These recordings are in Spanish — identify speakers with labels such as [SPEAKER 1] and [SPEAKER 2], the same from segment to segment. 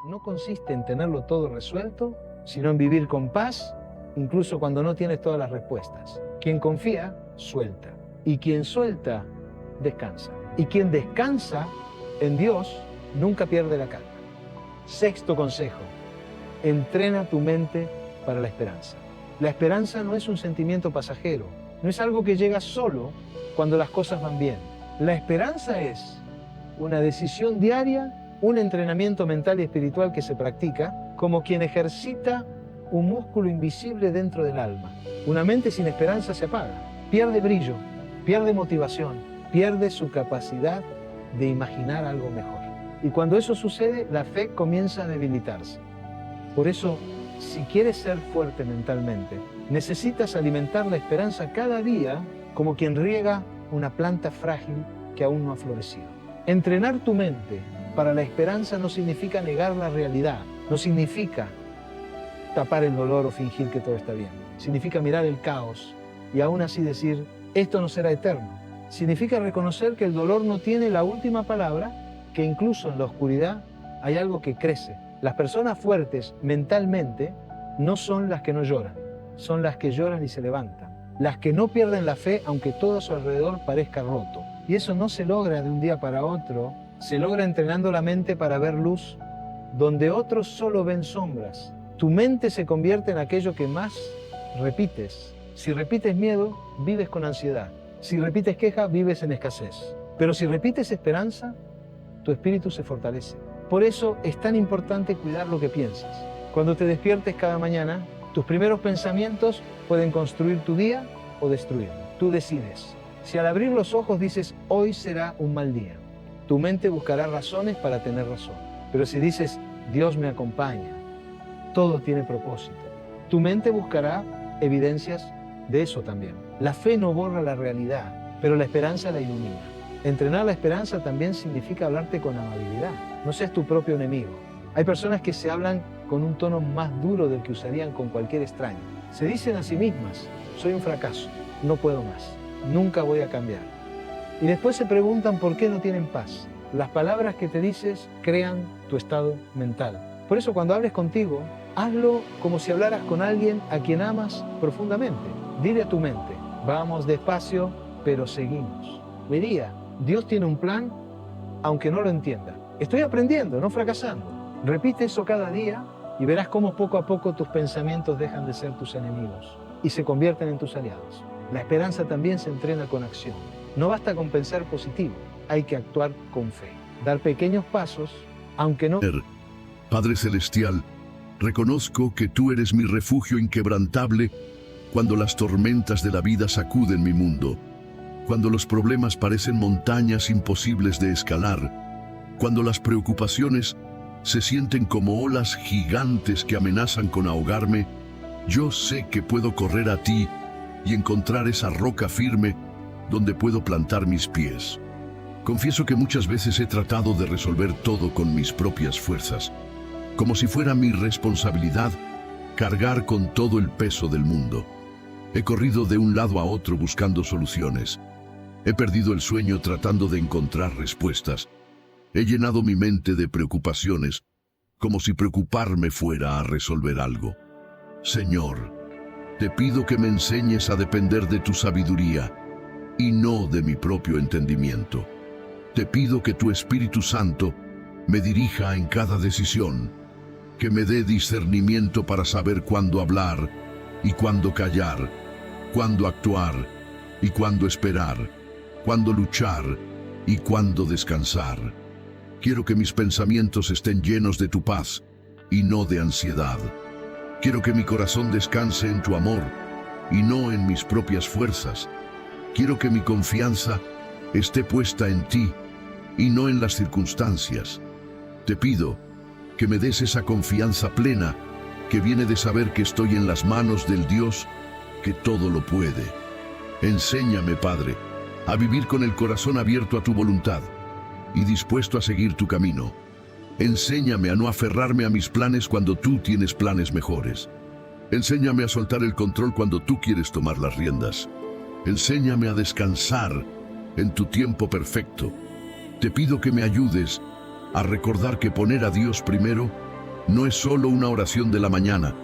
[SPEAKER 1] no consiste en tenerlo todo resuelto, sino en vivir con paz, incluso cuando no tienes todas las respuestas. Quien confía, suelta. Y quien suelta, descansa. Y quien descansa en Dios, nunca pierde la calma. Sexto consejo: entrena tu mente para la esperanza. La esperanza no es un sentimiento pasajero, no es algo que llega solo cuando las cosas van bien. La esperanza es una decisión diaria, un entrenamiento mental y espiritual que se practica como quien ejercita un músculo invisible dentro del alma. Una mente sin esperanza se apaga, pierde brillo, pierde motivación, pierde su capacidad de imaginar algo mejor. Y cuando eso sucede, la fe comienza a debilitarse. Por eso, si quieres ser fuerte mentalmente, necesitas alimentar la esperanza cada día como quien riega una planta frágil que aún no ha florecido. Entrenar tu mente para la esperanza no significa negar la realidad, no significa tapar el dolor o fingir que todo está bien. Significa mirar el caos y aún así decir, esto no será eterno. Significa reconocer que el dolor no tiene la última palabra, que incluso en la oscuridad hay algo que crece. Las personas fuertes mentalmente no son las que no lloran, son las que lloran y se levantan. Las que no pierden la fe aunque todo a su alrededor parezca roto. Y eso no se logra de un día para otro, se logra entrenando la mente para ver luz donde otros solo ven sombras. Tu mente se convierte en aquello que más repites. Si repites miedo, vives con ansiedad. Si repites queja, vives en escasez. Pero si repites esperanza, tu espíritu se fortalece. Por eso es tan importante cuidar lo que piensas. Cuando te despiertes cada mañana, tus primeros pensamientos pueden construir tu día o destruirlo. Tú decides. Si al abrir los ojos dices, hoy será un mal día, tu mente buscará razones para tener razón. Pero si dices, Dios me acompaña, todo tiene propósito, tu mente buscará evidencias de eso también. La fe no borra la realidad, pero la esperanza la ilumina. Entrenar la esperanza también significa hablarte con amabilidad. No seas tu propio enemigo. Hay personas que se hablan con un tono más duro del que usarían con cualquier extraño. Se dicen a sí mismas, soy un fracaso, no puedo más, nunca voy a cambiar. Y después se preguntan por qué no tienen paz. Las palabras que te dices crean tu estado mental. Por eso cuando hables contigo, hazlo como si hablaras con alguien a quien amas profundamente. Dile a tu mente, vamos despacio, pero seguimos. Diría, Dios tiene un plan, aunque no lo entienda. Estoy aprendiendo, no fracasando. Repite eso cada día y verás cómo poco a poco tus pensamientos dejan de ser tus enemigos y se convierten en tus aliados. La esperanza también se entrena con acción. No basta con pensar positivo, hay que actuar con fe. Dar pequeños pasos, aunque no...
[SPEAKER 2] Padre Celestial, reconozco que tú eres mi refugio inquebrantable cuando las tormentas de la vida sacuden mi mundo, cuando los problemas parecen montañas imposibles de escalar, cuando las preocupaciones se sienten como olas gigantes que amenazan con ahogarme. Yo sé que puedo correr a ti y encontrar esa roca firme donde puedo plantar mis pies. Confieso que muchas veces he tratado de resolver todo con mis propias fuerzas, como si fuera mi responsabilidad cargar con todo el peso del mundo. He corrido de un lado a otro buscando soluciones. He perdido el sueño tratando de encontrar respuestas. He llenado mi mente de preocupaciones, como si preocuparme fuera a resolver algo. Señor, te pido que me enseñes a depender de tu sabiduría y no de mi propio entendimiento. Te pido que tu Espíritu Santo me dirija en cada decisión, que me dé discernimiento para saber cuándo hablar y cuándo callar, cuándo actuar y cuándo esperar, cuándo luchar y cuándo descansar. Quiero que mis pensamientos estén llenos de tu paz y no de ansiedad. Quiero que mi corazón descanse en tu amor y no en mis propias fuerzas. Quiero que mi confianza esté puesta en ti y no en las circunstancias. Te pido que me des esa confianza plena que viene de saber que estoy en las manos del Dios que todo lo puede. Enséñame, Padre, a vivir con el corazón abierto a tu voluntad y dispuesto a seguir tu camino. Enséñame a no aferrarme a mis planes cuando tú tienes planes mejores. Enséñame a soltar el control cuando tú quieres tomar las riendas. Enséñame a descansar en tu tiempo perfecto. Te pido que me ayudes a recordar que poner a Dios primero no es solo una oración de la mañana,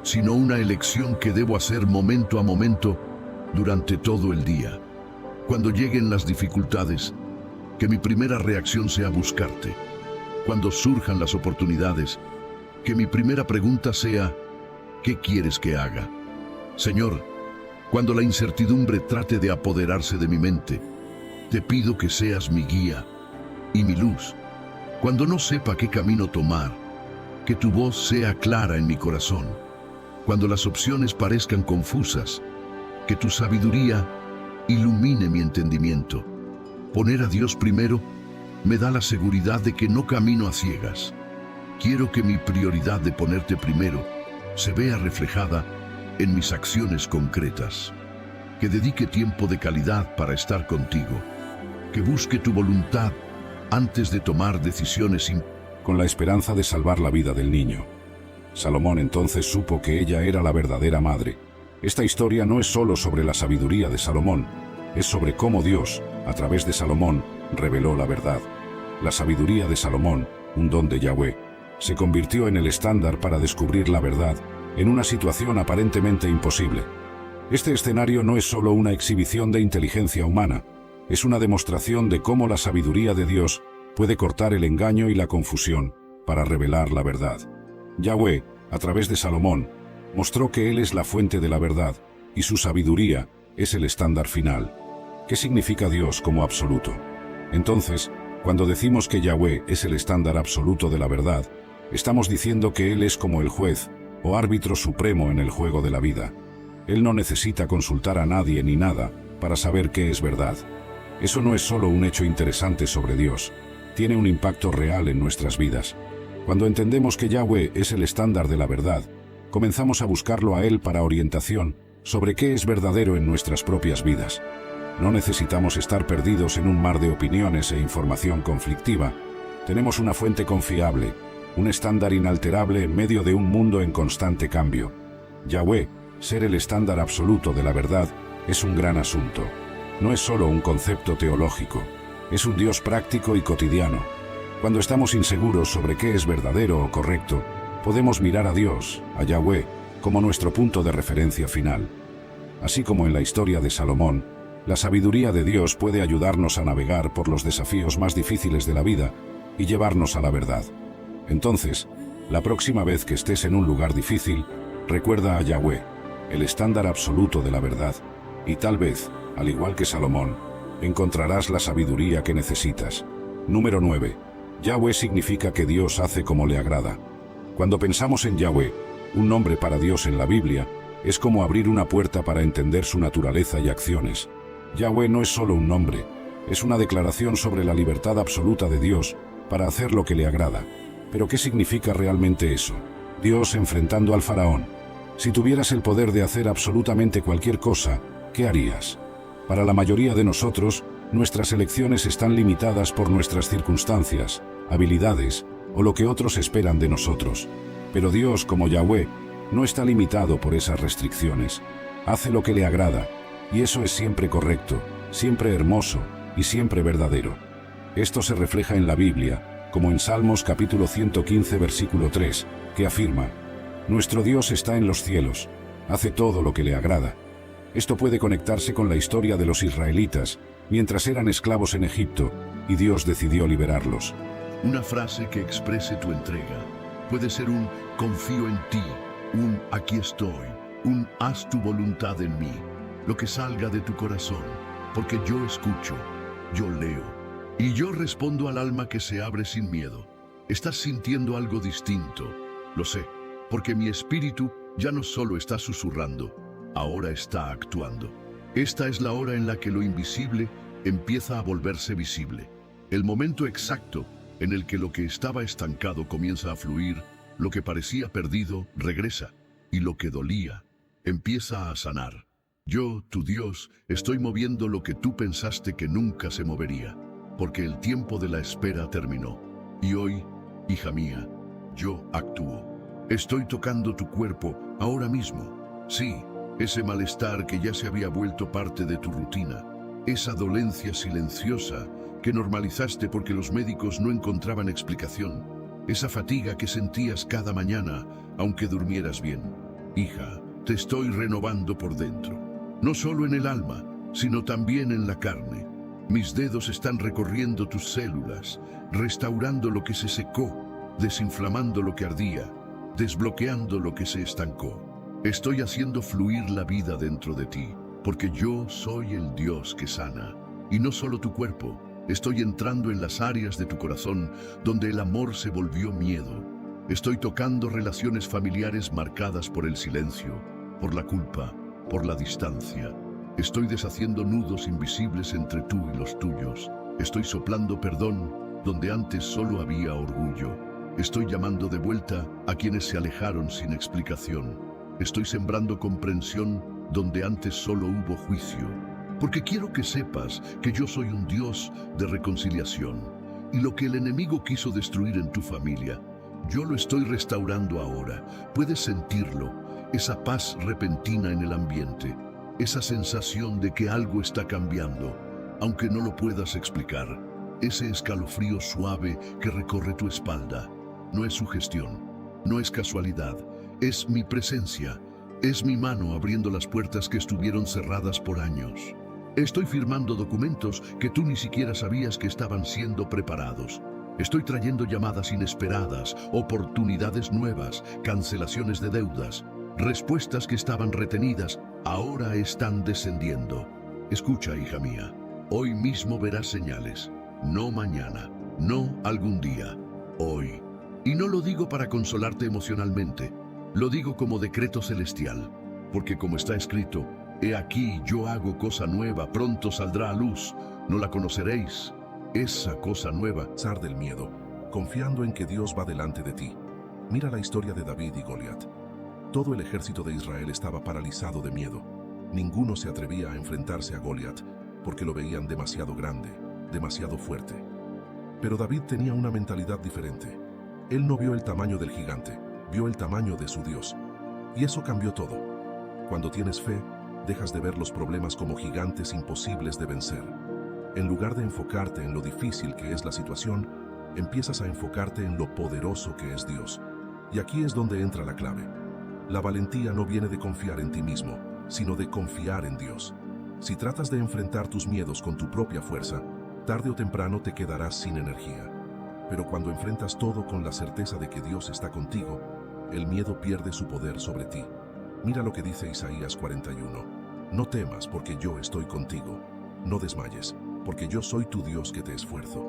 [SPEAKER 2] sino una elección que debo hacer momento a momento durante todo el día. Cuando lleguen las dificultades, que mi primera reacción sea buscarte. Cuando surjan las oportunidades, que mi primera pregunta sea, ¿qué quieres que haga? Señor, cuando la incertidumbre trate de apoderarse de mi mente, te pido que seas mi guía y mi luz. Cuando no sepa qué camino tomar, que tu voz sea clara en mi corazón. Cuando las opciones parezcan confusas, que tu sabiduría ilumine mi entendimiento. Poner a Dios primero me da la seguridad de que no camino a ciegas. Quiero que mi prioridad de ponerte primero se vea reflejada en mis acciones concretas. Que dedique tiempo de calidad para estar contigo. Que busque tu voluntad antes de tomar decisiones
[SPEAKER 3] con la esperanza de salvar la vida del niño. Salomón entonces supo que ella era la verdadera madre. Esta historia no es solo sobre la sabiduría de Salomón, es sobre cómo Dios, a través de Salomón, reveló la verdad. La sabiduría de Salomón, un don de Yahweh, se convirtió en el estándar para descubrir la verdad en una situación aparentemente imposible. Este escenario no es solo una exhibición de inteligencia humana, es una demostración de cómo la sabiduría de Dios puede cortar el engaño y la confusión para revelar la verdad. Yahweh, a través de Salomón, mostró que Él es la fuente de la verdad y su sabiduría es el estándar final. ¿Qué significa Dios como absoluto? Entonces, cuando decimos que Yahweh es el estándar absoluto de la verdad, estamos diciendo que Él es como el juez o árbitro supremo en el juego de la vida. Él no necesita consultar a nadie ni nada para saber qué es verdad. Eso no es solo un hecho interesante sobre Dios, tiene un impacto real en nuestras vidas. Cuando entendemos que Yahweh es el estándar de la verdad, comenzamos a buscarlo a Él para orientación sobre qué es verdadero en nuestras propias vidas. No necesitamos estar perdidos en un mar de opiniones e información conflictiva. Tenemos una fuente confiable, un estándar inalterable en medio de un mundo en constante cambio. Yahweh, ser el estándar absoluto de la verdad, es un gran asunto. No es solo un concepto teológico, es un Dios práctico y cotidiano. Cuando estamos inseguros sobre qué es verdadero o correcto, podemos mirar a Dios, a Yahweh, como nuestro punto de referencia final. Así como en la historia de Salomón, la sabiduría de Dios puede ayudarnos a navegar por los desafíos más difíciles de la vida y llevarnos a la verdad. Entonces, la próxima vez que estés en un lugar difícil, recuerda a Yahweh, el estándar absoluto de la verdad, y tal vez, al igual que Salomón, encontrarás la sabiduría que necesitas. Número 9. Yahweh significa que Dios hace como le agrada. Cuando pensamos en Yahweh, un nombre para Dios en la Biblia, es como abrir una puerta para entender su naturaleza y acciones. Yahweh no es solo un nombre, es una declaración sobre la libertad absoluta de Dios para hacer lo que le agrada. ¿Pero qué significa realmente eso? Dios enfrentando al faraón. Si tuvieras el poder de hacer absolutamente cualquier cosa, ¿qué harías? Para la mayoría de nosotros, nuestras elecciones están limitadas por nuestras circunstancias, habilidades o lo que otros esperan de nosotros. Pero Dios, como Yahweh, no está limitado por esas restricciones. Hace lo que le agrada, y eso es siempre correcto, siempre hermoso y siempre verdadero. Esto se refleja en la Biblia, como en Salmos capítulo 115 versículo 3, que afirma: Nuestro Dios está en los cielos, hace todo lo que le agrada. Esto puede conectarse con la historia de los israelitas, mientras eran esclavos en Egipto, y Dios decidió liberarlos.
[SPEAKER 2] Una frase que exprese tu entrega. Puede ser un confío en ti, un aquí estoy, un haz tu voluntad en mí. Lo que salga de tu corazón, porque yo escucho, yo leo, y yo respondo al alma que se abre sin miedo. Estás sintiendo algo distinto, lo sé, porque mi espíritu ya no solo está susurrando, ahora está actuando. Esta es la hora en la que lo invisible empieza a volverse visible. El momento exacto en el que lo que estaba estancado comienza a fluir, lo que parecía perdido regresa, y lo que dolía empieza a sanar. Yo, tu Dios, estoy moviendo lo que tú pensaste que nunca se movería, porque el tiempo de la espera terminó. Y hoy, hija mía, yo actúo. Estoy tocando tu cuerpo ahora mismo. Sí, ese malestar que ya se había vuelto parte de tu rutina, esa dolencia silenciosa que normalizaste porque los médicos no encontraban explicación, esa fatiga que sentías cada mañana, aunque durmieras bien. Hija, te estoy renovando por dentro, no solo en el alma, sino también en la carne. Mis dedos están recorriendo tus células, restaurando lo que se secó, desinflamando lo que ardía, desbloqueando lo que se estancó. Estoy haciendo fluir la vida dentro de ti, porque yo soy el Dios que sana. Y no solo tu cuerpo, estoy entrando en las áreas de tu corazón donde el amor se volvió miedo. Estoy tocando relaciones familiares marcadas por el silencio, por la culpa, por la distancia. Estoy deshaciendo nudos invisibles entre tú y los tuyos. Estoy soplando perdón donde antes solo había orgullo. Estoy llamando de vuelta a quienes se alejaron sin explicación. Estoy sembrando comprensión donde antes solo hubo juicio. Porque quiero que sepas que yo soy un Dios de reconciliación. Y lo que el enemigo quiso destruir en tu familia, yo lo estoy restaurando ahora. Puedes sentirlo, esa paz repentina en el ambiente, esa sensación de que algo está cambiando, aunque no lo puedas explicar. Ese escalofrío suave que recorre tu espalda. No es sugestión, no es casualidad, es mi presencia, es mi mano abriendo las puertas que estuvieron cerradas por años. Estoy firmando documentos que tú ni siquiera sabías que estaban siendo preparados. Estoy trayendo llamadas inesperadas, oportunidades nuevas, cancelaciones de deudas, respuestas que estaban retenidas, ahora están descendiendo. Escucha, hija mía, hoy mismo verás señales, no mañana, no algún día, hoy. Y no lo digo para consolarte emocionalmente, lo digo como decreto celestial, porque como está escrito, he aquí yo hago cosa nueva, pronto saldrá a luz, no la conoceréis. Esa cosa nueva.
[SPEAKER 3] Zar del miedo, confiando en que Dios va delante de ti. Mira la historia de David y Goliat. Todo el ejército de Israel estaba paralizado de miedo. Ninguno se atrevía a enfrentarse a Goliat porque lo veían demasiado grande, demasiado fuerte. Pero David tenía una mentalidad diferente. Él no vio el tamaño del gigante, vio el tamaño de su Dios. Y eso cambió todo. Cuando tienes fe, dejas de ver los problemas como gigantes imposibles de vencer. En lugar de enfocarte en lo difícil que es la situación, empiezas a enfocarte en lo poderoso que es Dios. Y aquí es donde entra la clave. La valentía no viene de confiar en ti mismo, sino de confiar en Dios. Si tratas de enfrentar tus miedos con tu propia fuerza, tarde o temprano te quedarás sin energía. Pero cuando enfrentas todo con la certeza de que Dios está contigo, el miedo pierde su poder sobre ti. Mira lo que dice Isaías 41. No temas porque yo estoy contigo. No desmayes, porque yo soy tu Dios que te esfuerzo.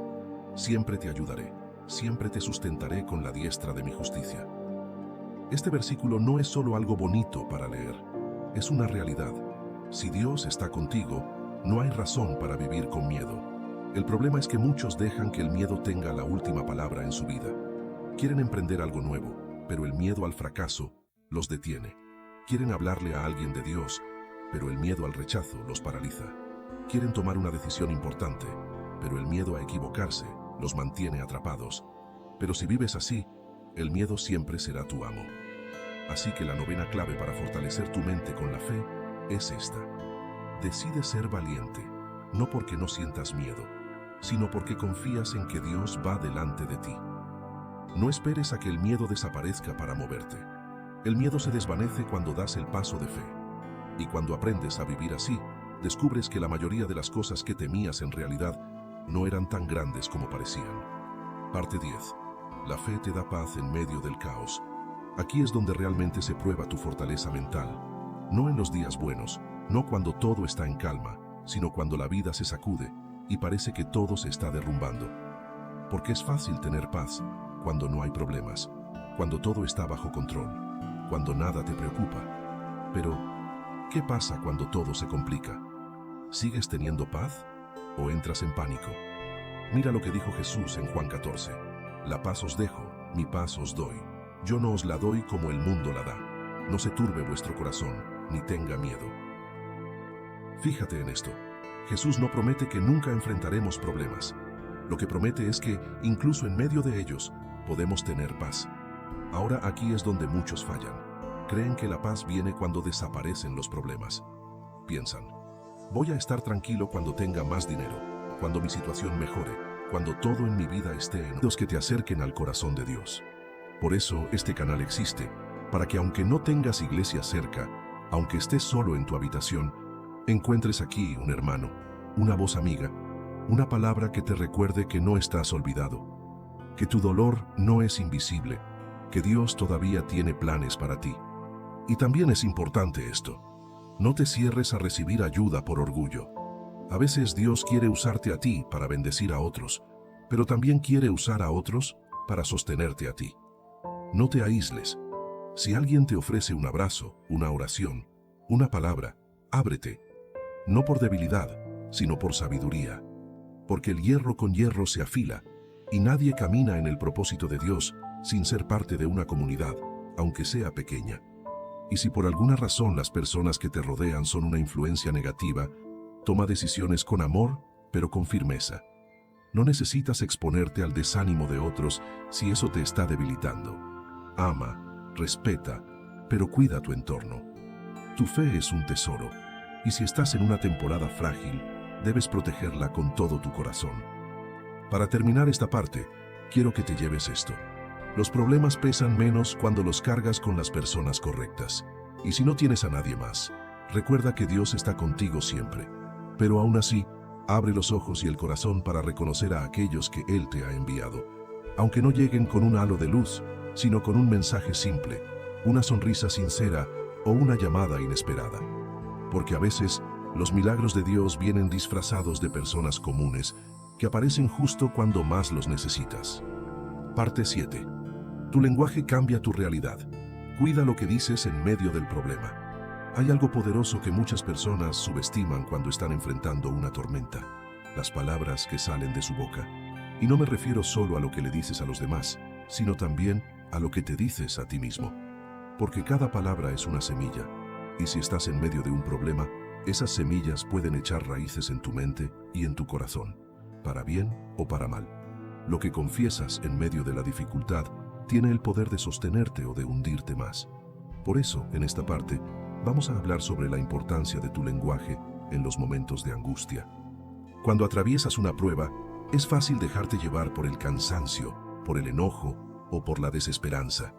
[SPEAKER 3] Siempre te ayudaré, siempre te sustentaré con la diestra de mi justicia. Este versículo no es solo algo bonito para leer, es una realidad. Si Dios está contigo, no hay razón para vivir con miedo. El problema es que muchos dejan que el miedo tenga la última palabra en su vida. Quieren emprender algo nuevo, pero el miedo al fracaso los detiene. Quieren hablarle a alguien de Dios, pero el miedo al rechazo los paraliza. Quieren tomar una decisión importante, pero el miedo a equivocarse los mantiene atrapados. Pero si vives así, el miedo siempre será tu amo. Así que la novena clave para fortalecer tu mente con la fe es esta. Decide ser valiente, no porque no sientas miedo, sino porque confías en que Dios va delante de ti. No esperes a que el miedo desaparezca para moverte. El miedo se desvanece cuando das el paso de fe. Y cuando aprendes a vivir así, descubres que la mayoría de las cosas que temías en realidad no eran tan grandes como parecían. Parte 10. La fe te da paz en medio del caos. Aquí es donde realmente se prueba tu fortaleza mental. No en los días buenos, no cuando todo está en calma, sino cuando la vida se sacude y parece que todo se está derrumbando. Porque es fácil tener paz cuando no hay problemas, cuando todo está bajo control, cuando nada te preocupa. Pero, ¿qué pasa cuando todo se complica? ¿Sigues teniendo paz o entras en pánico? Mira lo que dijo Jesús en Juan 14. La paz os dejo, mi paz os doy. Yo no os la doy como el mundo la da. No se turbe vuestro corazón, ni tenga miedo. Fíjate en esto. Jesús no promete que nunca enfrentaremos problemas. Lo que promete es que, incluso en medio de ellos, podemos tener paz. Ahora aquí es donde muchos fallan. Creen que la paz viene cuando desaparecen los problemas. Piensan, voy a estar tranquilo cuando tenga más dinero, cuando mi situación mejore,
[SPEAKER 4] cuando todo en mi vida esté en los que te acerquen al corazón de Dios. Por eso este canal existe, para que aunque no tengas iglesia cerca, aunque estés solo en tu habitación, encuentres aquí un hermano, una voz amiga, una palabra que te recuerde que no estás olvidado, que tu dolor no es invisible, que Dios todavía tiene planes para ti. Y también es importante esto: no te cierres a recibir ayuda por orgullo. A veces Dios quiere usarte a ti para bendecir a otros, pero también quiere usar a otros para sostenerte a ti. No te aísles. Si alguien te ofrece un abrazo, una oración, una palabra, ábrete. No por debilidad, sino por sabiduría. Porque el hierro con hierro se afila, y nadie camina en el propósito de Dios sin ser parte de una comunidad, aunque sea pequeña. Y si por alguna razón las personas que te rodean son una influencia negativa, toma decisiones con amor, pero con firmeza. No necesitas exponerte al desánimo de otros si eso te está debilitando. Ama, respeta, pero cuida tu entorno. Tu fe es un tesoro, y si estás en una temporada frágil, debes protegerla con todo tu corazón. Para terminar esta parte, quiero que te lleves esto. Los problemas pesan menos cuando los cargas con las personas correctas. Y si no tienes a nadie más, recuerda que Dios está contigo siempre. Pero aún así, abre los ojos y el corazón para reconocer a aquellos que Él te ha enviado, aunque no lleguen con un halo de luz, sino con un mensaje simple, una sonrisa sincera o una llamada inesperada. Porque a veces, los milagros de Dios vienen disfrazados de personas comunes que aparecen justo cuando más los necesitas. Parte 7. Tu lenguaje cambia tu realidad. Cuida lo que dices en medio del problema. Hay algo poderoso que muchas personas subestiman cuando están enfrentando una tormenta: las palabras que salen de su boca. Y no me refiero solo a lo que le dices a los demás, sino también a lo que te dices a ti mismo. Porque cada palabra es una semilla, y si estás en medio de un problema, esas semillas pueden echar raíces en tu mente y en tu corazón, para bien o para mal. Lo que confiesas en medio de la dificultad tiene el poder de sostenerte o de hundirte más. Por eso, en esta parte, vamos a hablar sobre la importancia de tu lenguaje en los momentos de angustia. Cuando atraviesas una prueba, es fácil dejarte llevar por el cansancio, por el enojo o por la desesperanza.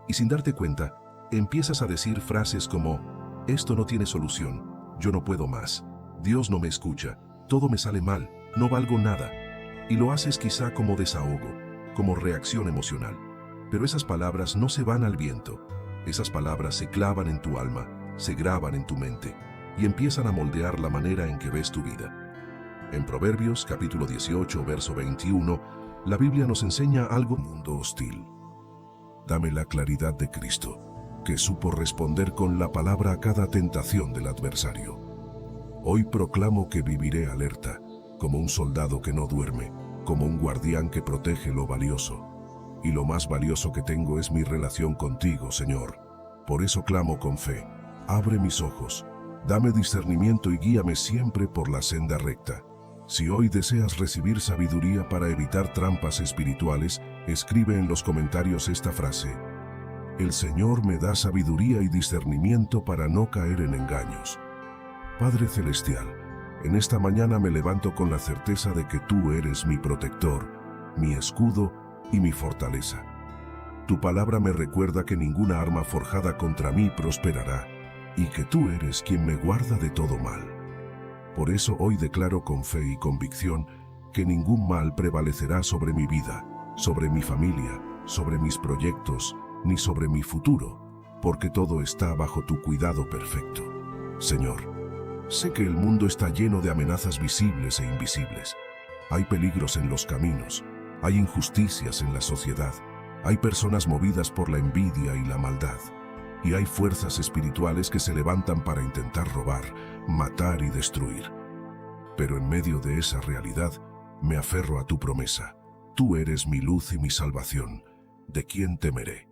[SPEAKER 4] Y sin darte cuenta, empiezas a decir frases como: esto no tiene solución, yo no puedo más, Dios no me escucha, todo me sale mal, no valgo nada. Y lo haces quizá como desahogo, como reacción emocional. Pero esas palabras no se van al viento. Esas palabras se clavan en tu alma, se graban en tu mente y empiezan a moldear la manera en que ves tu vida. En Proverbios capítulo 18, verso 21, la Biblia nos enseña algo: mundo hostil. Dame la claridad de Cristo, que supo responder con la palabra a cada tentación del adversario. Hoy proclamo que viviré alerta, como un soldado que no duerme, como un guardián que protege lo valioso. Y lo más valioso que tengo es mi relación contigo, Señor. Por eso clamo con fe: abre mis ojos, dame discernimiento y guíame siempre por la senda recta. Si hoy deseas recibir sabiduría para evitar trampas espirituales, escribe en los comentarios esta frase: el Señor me da sabiduría y discernimiento para no caer en engaños. Padre Celestial, en esta mañana me levanto con la certeza de que tú eres mi protector, mi escudo y mi fortaleza. Tu palabra me recuerda que ninguna arma forjada contra mí prosperará, y que tú eres quien me guarda de todo mal. Por eso hoy declaro con fe y convicción que ningún mal prevalecerá sobre mi vida, sobre mi familia, sobre mis proyectos, ni sobre mi futuro, porque todo está bajo tu cuidado perfecto. Señor, sé que el mundo está lleno de amenazas visibles e invisibles. Hay peligros en los caminos, hay injusticias en la sociedad, hay personas movidas por la envidia y la maldad, y hay fuerzas espirituales que se levantan para intentar robar, matar y destruir. Pero en medio de esa realidad, me aferro a tu promesa. Tú eres mi luz y mi salvación. ¿De quién temeré?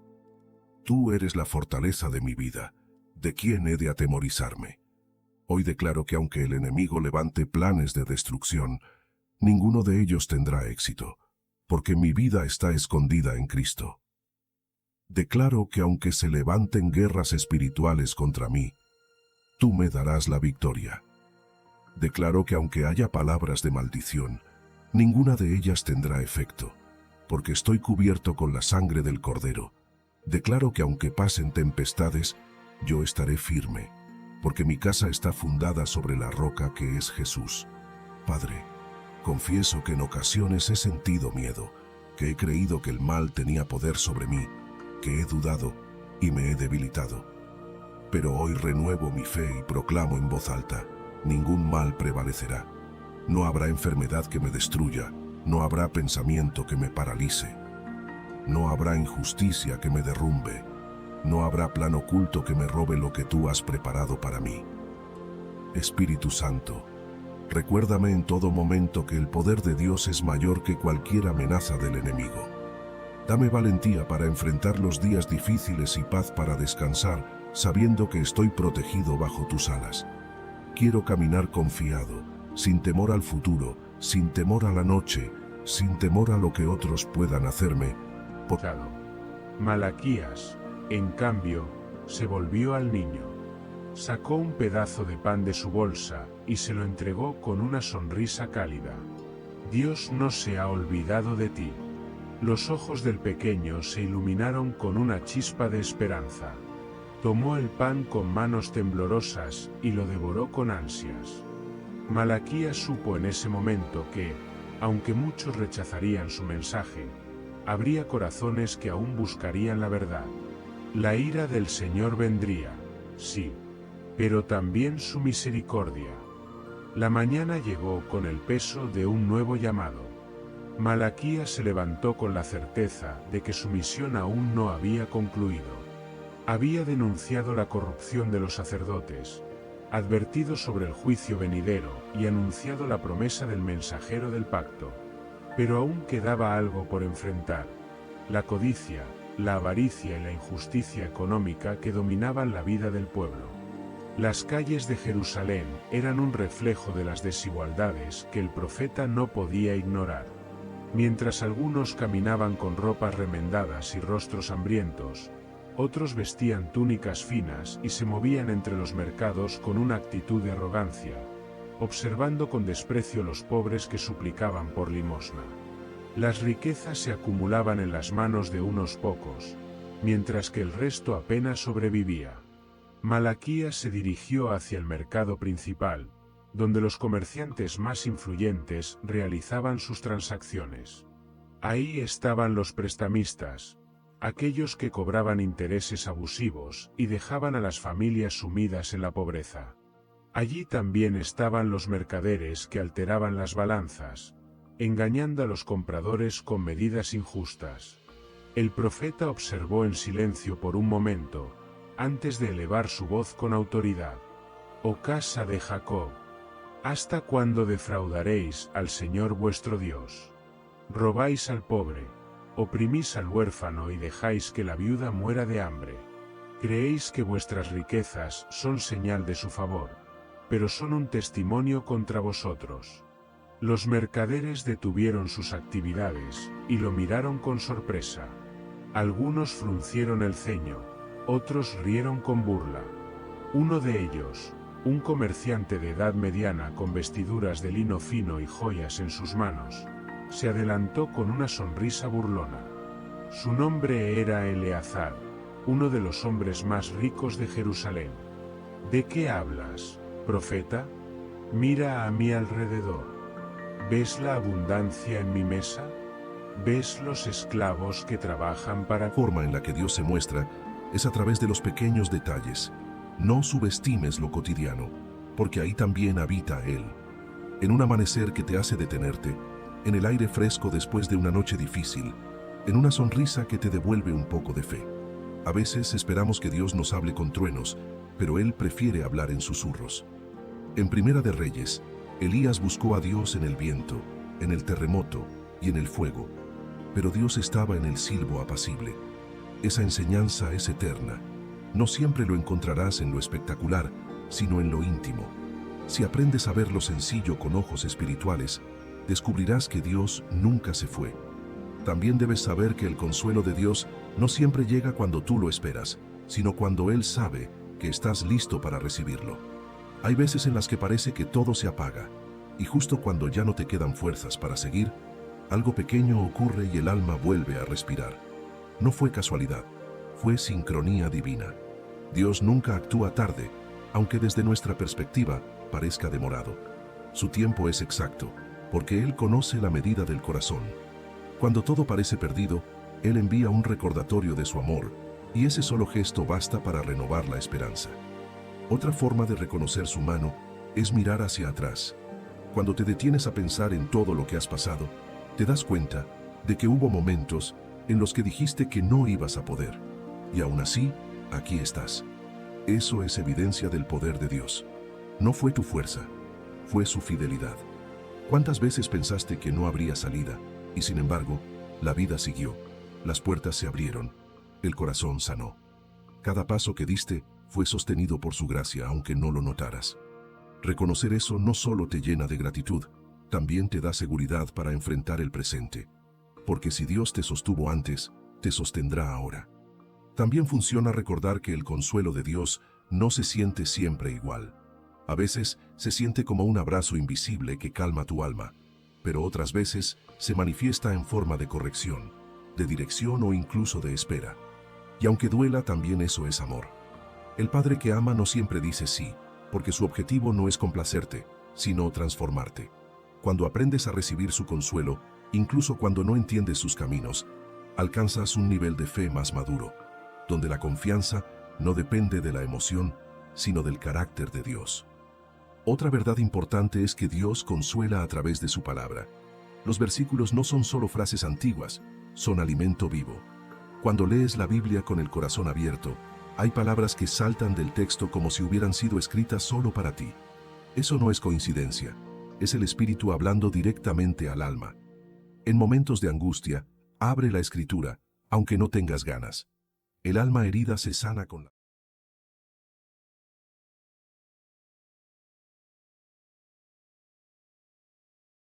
[SPEAKER 4] Tú eres la fortaleza de mi vida. ¿De quién he de atemorizarme? Hoy declaro que aunque el enemigo levante planes de destrucción, ninguno de ellos tendrá éxito, porque mi vida está escondida en Cristo. Declaro que aunque se levanten guerras espirituales contra mí, tú me darás la victoria. Declaro que aunque haya palabras de maldición, Ninguna de ellas tendrá efecto, porque estoy cubierto con la sangre del Cordero. Declaro que aunque pasen tempestades, yo estaré firme, porque mi casa está fundada sobre la roca que es Jesús. Padre, confieso que en ocasiones he sentido miedo, que he creído que el mal tenía poder sobre mí, que he dudado y me he debilitado. Pero hoy renuevo mi fe y proclamo en voz alta: ningún mal prevalecerá. No habrá enfermedad que me destruya, no habrá pensamiento que me paralice. No habrá injusticia que me derrumbe, no habrá plan oculto que me robe lo que tú has preparado para mí. Espíritu Santo, recuérdame en todo momento que el poder de Dios es mayor que cualquier amenaza del enemigo. Dame valentía para enfrentar los días difíciles y paz para descansar, sabiendo que estoy protegido bajo tus alas. Quiero caminar confiado, sin temor al futuro, sin temor a la noche, sin temor a lo que otros puedan hacerme.
[SPEAKER 5] Malaquías, en cambio, se volvió al niño. Sacó un pedazo de pan de su bolsa y se lo entregó con una sonrisa cálida. Dios no se ha olvidado de ti. Los ojos del pequeño se iluminaron con una chispa de esperanza. Tomó el pan con manos temblorosas y lo devoró con ansias. Malaquías supo en ese momento que, aunque muchos rechazarían su mensaje, habría corazones que aún buscarían la verdad. La ira del Señor vendría, sí, pero también su misericordia. La mañana llegó con el peso de un nuevo llamado. Malaquías se levantó con la certeza de que su misión aún no había concluido. Había denunciado la corrupción de los sacerdotes, advertido sobre el juicio venidero y anunciado la promesa del mensajero del pacto. Pero aún quedaba algo por enfrentar: la codicia, la avaricia y la injusticia económica que dominaban la vida del pueblo. Las calles de Jerusalén eran un reflejo de las desigualdades que el profeta no podía ignorar. Mientras algunos caminaban con ropas remendadas y rostros hambrientos, otros vestían túnicas finas y se movían entre los mercados con una actitud de arrogancia, observando con desprecio los pobres que suplicaban por limosna. Las riquezas se acumulaban en las manos de unos pocos, mientras que el resto apenas sobrevivía. Malaquías se dirigió hacia el mercado principal, donde los comerciantes más influyentes realizaban sus transacciones. Ahí estaban los prestamistas, aquellos que cobraban intereses abusivos y dejaban a las familias sumidas en la pobreza. Allí también estaban los mercaderes que alteraban las balanzas, engañando a los compradores con medidas injustas. El profeta observó en silencio por un momento, antes de elevar su voz con autoridad. Oh casa de Jacob, ¿hasta cuándo defraudaréis al Señor vuestro Dios? Robáis al pobre, oprimís al huérfano y dejáis que la viuda muera de hambre. Creéis que vuestras riquezas son señal de su favor, pero son un testimonio contra vosotros. Los mercaderes detuvieron sus actividades y lo miraron con sorpresa. Algunos fruncieron el ceño, otros rieron con burla. Uno de ellos, un comerciante de edad mediana con vestiduras de lino fino y joyas en sus manos, se adelantó con una sonrisa burlona. Su nombre era Eleazar, uno de los hombres más ricos de Jerusalén. ¿De qué hablas, profeta? Mira a mi alrededor. ¿Ves la abundancia en mi mesa? ¿Ves los esclavos que trabajan para...
[SPEAKER 4] La forma en la que Dios se muestra es a través de los pequeños detalles. No subestimes lo cotidiano, porque ahí también habita Él. En un amanecer que te hace detenerte, en el aire fresco después de una noche difícil, en una sonrisa que te devuelve un poco de fe. A veces esperamos que Dios nos hable con truenos, pero Él prefiere hablar en susurros. En Primera de Reyes, Elías buscó a Dios en el viento, en el terremoto y en el fuego, pero Dios estaba en el silbo apacible. Esa enseñanza es eterna. No siempre lo encontrarás en lo espectacular, sino en lo íntimo. Si aprendes a ver lo sencillo con ojos espirituales, descubrirás que Dios nunca se fue. También debes saber que el consuelo de Dios no siempre llega cuando tú lo esperas, sino cuando Él sabe que estás listo para recibirlo. Hay veces en las que parece que todo se apaga, y justo cuando ya no te quedan fuerzas para seguir, algo pequeño ocurre y el alma vuelve a respirar. No fue casualidad, fue sincronía divina. Dios nunca actúa tarde, aunque desde nuestra perspectiva parezca demorado. Su tiempo es exacto, porque Él conoce la medida del corazón. Cuando todo parece perdido, Él envía un recordatorio de su amor, y ese solo gesto basta para renovar la esperanza. Otra forma de reconocer su mano es mirar hacia atrás. Cuando te detienes a pensar en todo lo que has pasado, te das cuenta de que hubo momentos en los que dijiste que no ibas a poder. Y aún así, aquí estás. Eso es evidencia del poder de Dios. No fue tu fuerza, fue su fidelidad. ¿Cuántas veces pensaste que no habría salida? Y sin embargo, la vida siguió. Las puertas se abrieron. El corazón sanó. Cada paso que diste fue sostenido por su gracia, aunque no lo notaras. Reconocer eso no solo te llena de gratitud, también te da seguridad para enfrentar el presente. Porque si Dios te sostuvo antes, te sostendrá ahora. También funciona recordar que el consuelo de Dios no se siente siempre igual. A veces se siente como un abrazo invisible que calma tu alma, pero otras veces se manifiesta en forma de corrección, de dirección o incluso de espera. Y aunque duela, también eso es amor. El Padre que ama no siempre dice sí, porque su objetivo no es complacerte, sino transformarte. Cuando aprendes a recibir su consuelo, incluso cuando no entiendes sus caminos, alcanzas un nivel de fe más maduro, donde la confianza no depende de la emoción, sino del carácter de Dios. Otra verdad importante es que Dios consuela a través de su palabra. Los versículos no son solo frases antiguas, son alimento vivo. Cuando lees la Biblia con el corazón abierto, hay palabras que saltan del texto como si hubieran sido escritas solo para ti. Eso no es coincidencia, es el Espíritu hablando directamente al alma. En momentos de angustia, abre la Escritura, aunque no tengas ganas. El alma herida se sana con la